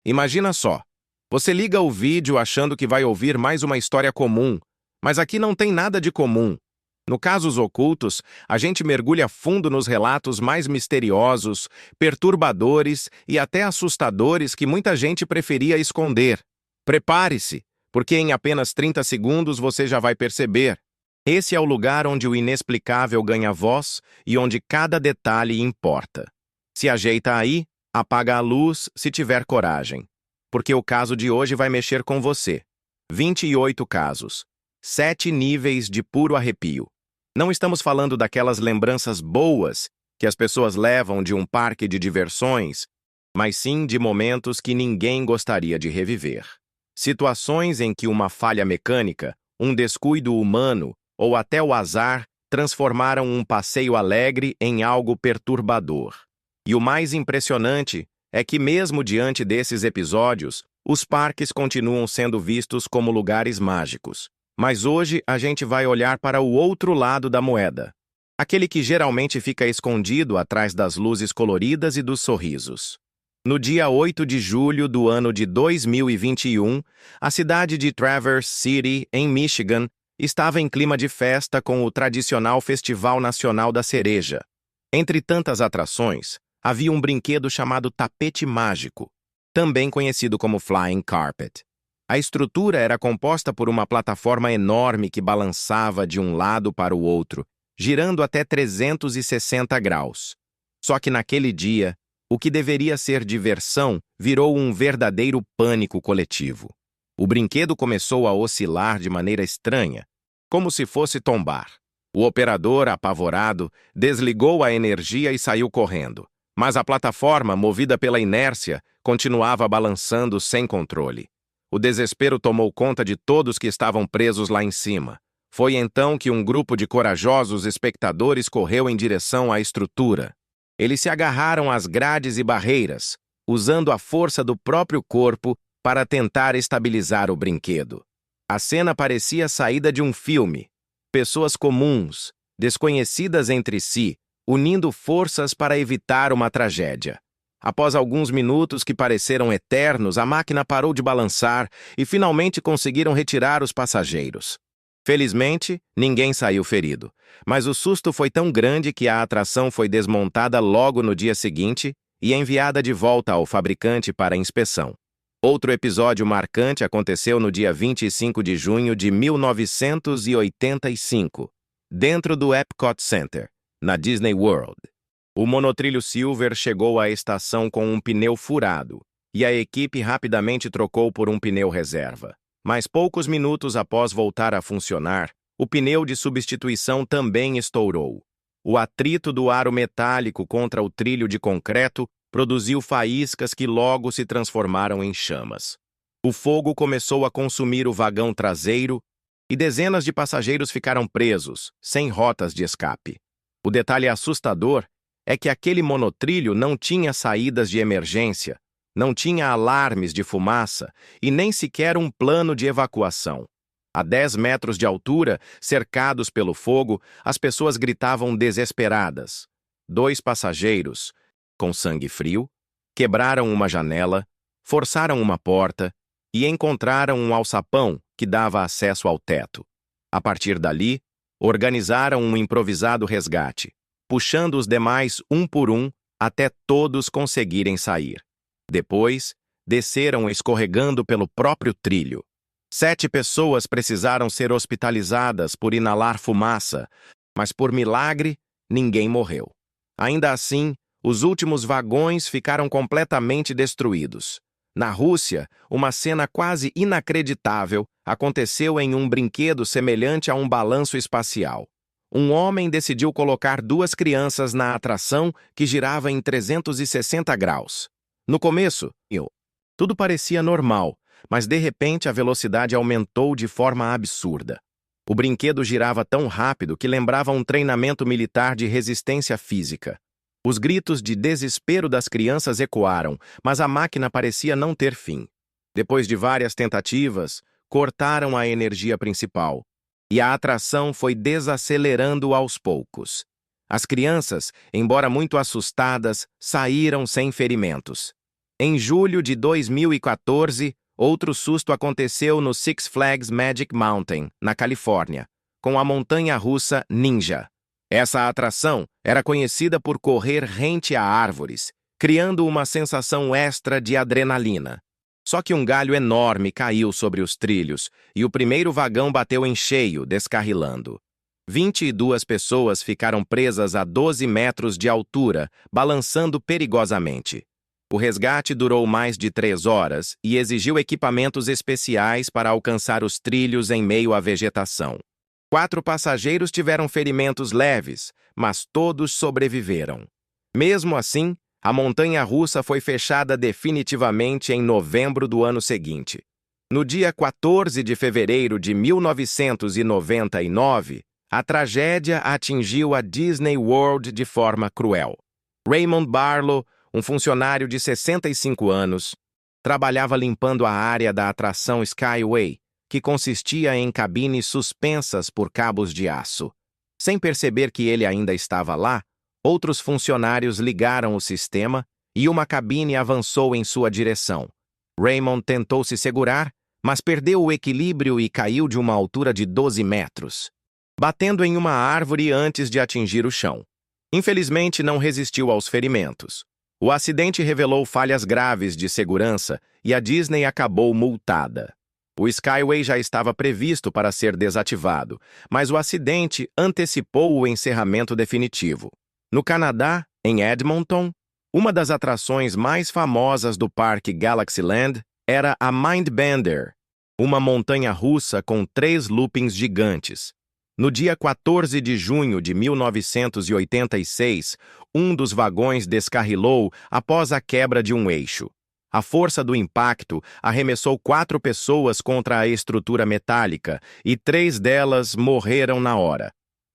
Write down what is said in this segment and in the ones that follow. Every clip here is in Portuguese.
Imagina só. Você liga o vídeo achando que vai ouvir mais uma história comum, mas aqui não tem nada de comum. No Casos Ocultos, a gente mergulha fundo nos relatos mais misteriosos, perturbadores e até assustadores que muita gente preferia esconder. Prepare-se, porque em apenas 30 segundos você já vai perceber. Esse é o lugar onde o inexplicável ganha voz e onde cada detalhe importa. Se ajeita aí, apaga a luz se tiver coragem. Porque o caso de hoje vai mexer com você. 28 casos. 7 níveis de puro arrepio. Não estamos falando daquelas lembranças boas que as pessoas levam de um parque de diversões, mas sim de momentos que ninguém gostaria de reviver. Situações em que uma falha mecânica, um descuido humano ou até o azar transformaram um passeio alegre em algo perturbador. E o mais impressionante é que, mesmo diante desses episódios, os parques continuam sendo vistos como lugares mágicos. Mas hoje a gente vai olhar para o outro lado da moeda. Aquele que geralmente fica escondido atrás das luzes coloridas e dos sorrisos. No dia 8 de julho do ano de 2021, a cidade de Traverse City, em Michigan, estava em clima de festa com o tradicional Festival Nacional da Cereja. Entre tantas atrações, havia um brinquedo chamado tapete mágico, também conhecido como Flying Carpet. A estrutura era composta por uma plataforma enorme que balançava de um lado para o outro, girando até 360 graus. Só que naquele dia, o que deveria ser diversão virou um verdadeiro pânico coletivo. O brinquedo começou a oscilar de maneira estranha, como se fosse tombar. O operador, apavorado, desligou a energia e saiu correndo. Mas a plataforma, movida pela inércia, continuava balançando sem controle. O desespero tomou conta de todos que estavam presos lá em cima. Foi então que um grupo de corajosos espectadores correu em direção à estrutura. Eles se agarraram às grades e barreiras, usando a força do próprio corpo para tentar estabilizar o brinquedo. A cena parecia saída de um filme. Pessoas comuns, desconhecidas entre si, unindo forças para evitar uma tragédia. Após alguns minutos que pareceram eternos, a máquina parou de balançar e finalmente conseguiram retirar os passageiros. Felizmente, ninguém saiu ferido, mas o susto foi tão grande que a atração foi desmontada logo no dia seguinte e enviada de volta ao fabricante para inspeção. Outro episódio marcante aconteceu no dia 25 de junho de 1985, dentro do Epcot Center, na Disney World. O monotrilho Silver chegou à estação com um pneu furado, e a equipe rapidamente trocou por um pneu reserva. Mas poucos minutos após voltar a funcionar, o pneu de substituição também estourou. O atrito do aro metálico contra o trilho de concreto produziu faíscas que logo se transformaram em chamas. O fogo começou a consumir o vagão traseiro e dezenas de passageiros ficaram presos, sem rotas de escape. O detalhe assustador é que aquele monotrilho não tinha saídas de emergência, não tinha alarmes de fumaça e nem sequer um plano de evacuação. A 10 metros de altura, cercados pelo fogo, as pessoas gritavam desesperadas. 2 passageiros, com sangue frio, quebraram uma janela, forçaram uma porta e encontraram um alçapão que dava acesso ao teto. A partir dali, organizaram um improvisado resgate, puxando os demais um por um até todos conseguirem sair. Depois, desceram escorregando pelo próprio trilho. 7 pessoas precisaram ser hospitalizadas por inalar fumaça, mas por milagre, ninguém morreu. Ainda assim, os últimos vagões ficaram completamente destruídos. Na Rússia, uma cena quase inacreditável aconteceu em um brinquedo semelhante a um balanço espacial. Um homem decidiu colocar 2 crianças na atração que girava em 360 graus. No começo, tudo parecia normal, mas de repente a velocidade aumentou de forma absurda. O brinquedo girava tão rápido que lembrava um treinamento militar de resistência física. Os gritos de desespero das crianças ecoaram, mas a máquina parecia não ter fim. Depois de várias tentativas, cortaram a energia principal, e a atração foi desacelerando aos poucos. As crianças, embora muito assustadas, saíram sem ferimentos. Em julho de 2014, outro susto aconteceu no Six Flags Magic Mountain, na Califórnia, com a montanha-russa Ninja. Essa atração era conhecida por correr rente a árvores, criando uma sensação extra de adrenalina. Só que um galho enorme caiu sobre os trilhos e o primeiro vagão bateu em cheio, descarrilando. 22 pessoas ficaram presas a 12 metros de altura, balançando perigosamente. O resgate durou mais de 3 horas e exigiu equipamentos especiais para alcançar os trilhos em meio à vegetação. 4 passageiros tiveram ferimentos leves, mas todos sobreviveram. Mesmo assim, a montanha-russa foi fechada definitivamente em novembro do ano seguinte. No dia 14 de fevereiro de 1999, a tragédia atingiu a Disney World de forma cruel. Raymond Barlow, um funcionário de 65 anos, trabalhava limpando a área da atração Skyway, que consistia em cabines suspensas por cabos de aço. Sem perceber que ele ainda estava lá, outros funcionários ligaram o sistema e uma cabine avançou em sua direção. Raymond tentou se segurar, mas perdeu o equilíbrio e caiu de uma altura de 12 metros, batendo em uma árvore antes de atingir o chão. Infelizmente, não resistiu aos ferimentos. O acidente revelou falhas graves de segurança e a Disney acabou multada. O Skyway já estava previsto para ser desativado, mas o acidente antecipou o encerramento definitivo. No Canadá, em Edmonton, uma das atrações mais famosas do parque Galaxyland era a Mindbender, uma montanha-russa com 3 loopings gigantes. No dia 14 de junho de 1986, um dos vagões descarrilou após a quebra de um eixo. A força do impacto arremessou 4 pessoas contra a estrutura metálica e 3 delas morreram na hora.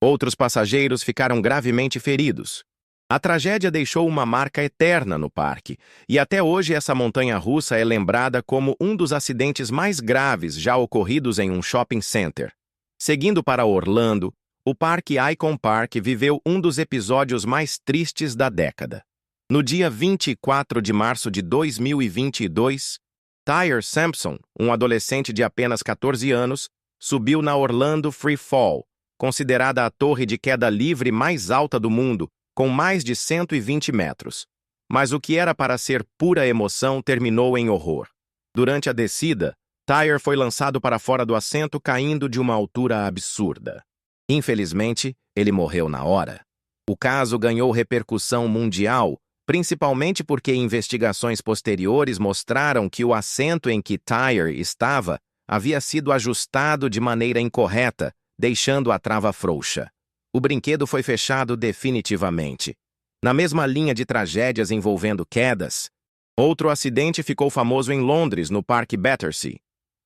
Outros passageiros ficaram gravemente feridos. A tragédia deixou uma marca eterna no parque, e até hoje essa montanha-russa é lembrada como um dos acidentes mais graves já ocorridos em um shopping center. Seguindo para Orlando, o Parque Icon Park viveu um dos episódios mais tristes da década. No dia 24 de março de 2022, Tyre Sampson, um adolescente de apenas 14 anos, subiu na Orlando Free Fall, considerada a torre de queda livre mais alta do mundo, com mais de 120 metros. Mas o que era para ser pura emoção terminou em horror. Durante a descida, Tyre foi lançado para fora do assento, caindo de uma altura absurda. Infelizmente, ele morreu na hora. O caso ganhou repercussão mundial, principalmente porque investigações posteriores mostraram que o assento em que Tyre estava havia sido ajustado de maneira incorreta, deixando a trava frouxa. O brinquedo foi fechado definitivamente. Na mesma linha de tragédias envolvendo quedas, outro acidente ficou famoso em Londres, no Parque Battersea.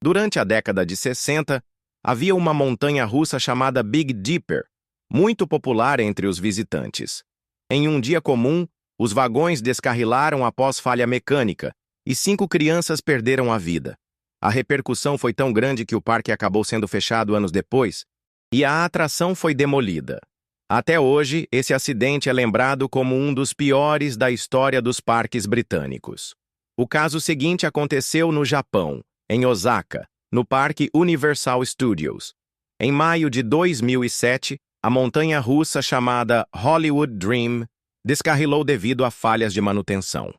Durante a década de 60, havia uma montanha-russa chamada Big Dipper, muito popular entre os visitantes. Em um dia comum, os vagões descarrilaram após falha mecânica e 5 crianças perderam a vida. A repercussão foi tão grande que o parque acabou sendo fechado anos depois e a atração foi demolida. Até hoje, esse acidente é lembrado como um dos piores da história dos parques britânicos. O caso seguinte aconteceu no Japão, em Osaka, no Parque Universal Studios. Em maio de 2007, a montanha-russa chamada Hollywood Dream descarrilou devido a falhas de manutenção.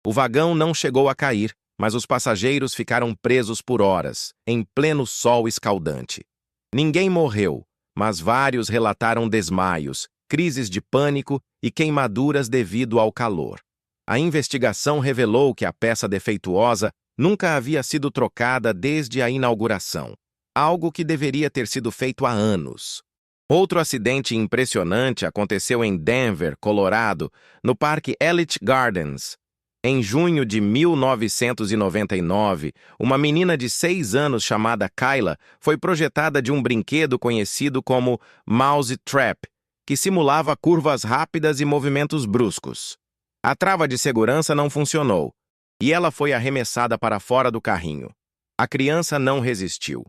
O vagão não chegou a cair, mas os passageiros ficaram presos por horas, em pleno sol escaldante. Ninguém morreu, mas vários relataram desmaios, crises de pânico e queimaduras devido ao calor. A investigação revelou que a peça defeituosa nunca havia sido trocada desde a inauguração, algo que deveria ter sido feito há anos. Outro acidente impressionante aconteceu em Denver, Colorado, no Parque Elite Gardens. Em junho de 1999, uma menina de 6 anos chamada Kyla foi projetada de um brinquedo conhecido como Mouse Trap, que simulava curvas rápidas e movimentos bruscos. A trava de segurança não funcionou, e ela foi arremessada para fora do carrinho. A criança não resistiu.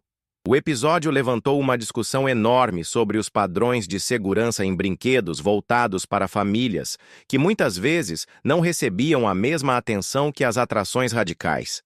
O episódio levantou uma discussão enorme sobre os padrões de segurança em brinquedos voltados para famílias, que muitas vezes não recebiam a mesma atenção que as atrações radicais.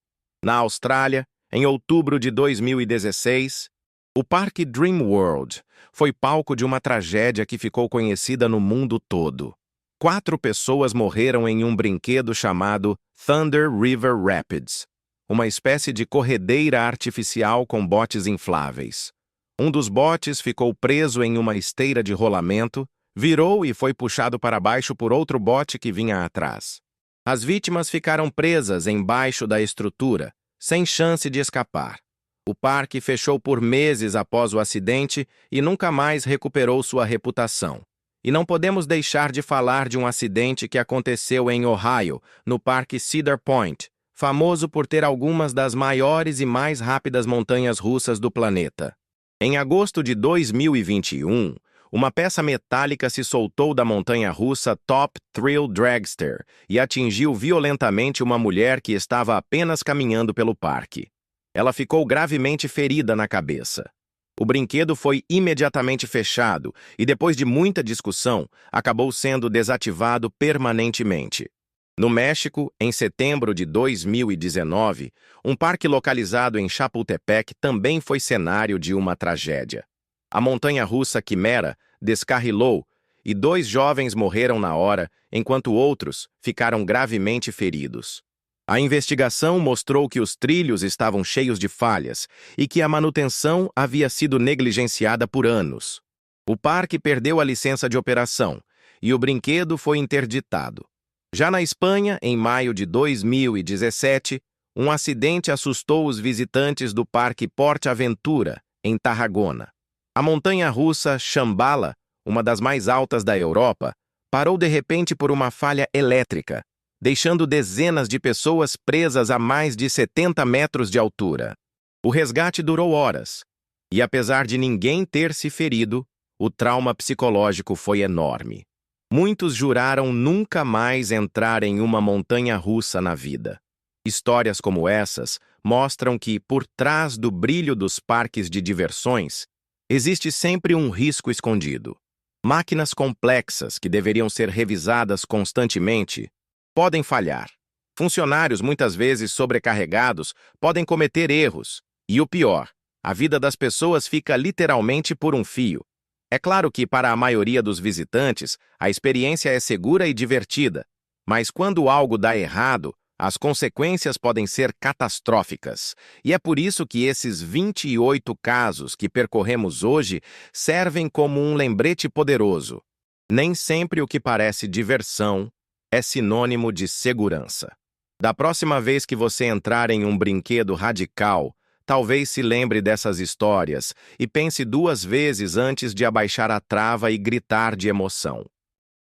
Na Austrália, em outubro de 2016, o Parque Dream World foi palco de uma tragédia que ficou conhecida no mundo todo. 4 pessoas morreram em um brinquedo chamado Thunder River Rapids, uma espécie de corredeira artificial com botes infláveis. Um dos botes ficou preso em uma esteira de rolamento, virou e foi puxado para baixo por outro bote que vinha atrás. As vítimas ficaram presas embaixo da estrutura, sem chance de escapar. O parque fechou por meses após o acidente e nunca mais recuperou sua reputação. E não podemos deixar de falar de um acidente que aconteceu em Ohio, no Parque Cedar Point, famoso por ter algumas das maiores e mais rápidas montanhas russas do planeta. Em agosto de 2021, uma peça metálica se soltou da montanha-russa Top Thrill Dragster e atingiu violentamente uma mulher que estava apenas caminhando pelo parque. Ela ficou gravemente ferida na cabeça. O brinquedo foi imediatamente fechado e, depois de muita discussão, acabou sendo desativado permanentemente. No México, em setembro de 2019, um parque localizado em Chapultepec também foi cenário de uma tragédia. A montanha-russa Quimera descarrilou e 2 jovens morreram na hora, enquanto outros ficaram gravemente feridos. A investigação mostrou que os trilhos estavam cheios de falhas e que a manutenção havia sido negligenciada por anos. O parque perdeu a licença de operação e o brinquedo foi interditado. Já na Espanha, em maio de 2017, um acidente assustou os visitantes do Parque Port Aventura, em Tarragona. A montanha-russa Shambhala, uma das mais altas da Europa, parou de repente por uma falha elétrica, deixando dezenas de pessoas presas a mais de 70 metros de altura. O resgate durou horas, e apesar de ninguém ter se ferido, o trauma psicológico foi enorme. Muitos juraram nunca mais entrar em uma montanha-russa na vida. Histórias como essas mostram que, por trás do brilho dos parques de diversões, existe sempre um risco escondido. Máquinas complexas que deveriam ser revisadas constantemente podem falhar. Funcionários muitas vezes sobrecarregados podem cometer erros. E o pior, a vida das pessoas fica literalmente por um fio. É claro que, para a maioria dos visitantes, a experiência é segura e divertida, mas quando algo dá errado, as consequências podem ser catastróficas. E é por isso que esses 28 casos que percorremos hoje servem como um lembrete poderoso. Nem sempre o que parece diversão é sinônimo de segurança. Da próxima vez que você entrar em um brinquedo radical, talvez se lembre dessas histórias e pense 2 vezes antes de abaixar a trava e gritar de emoção.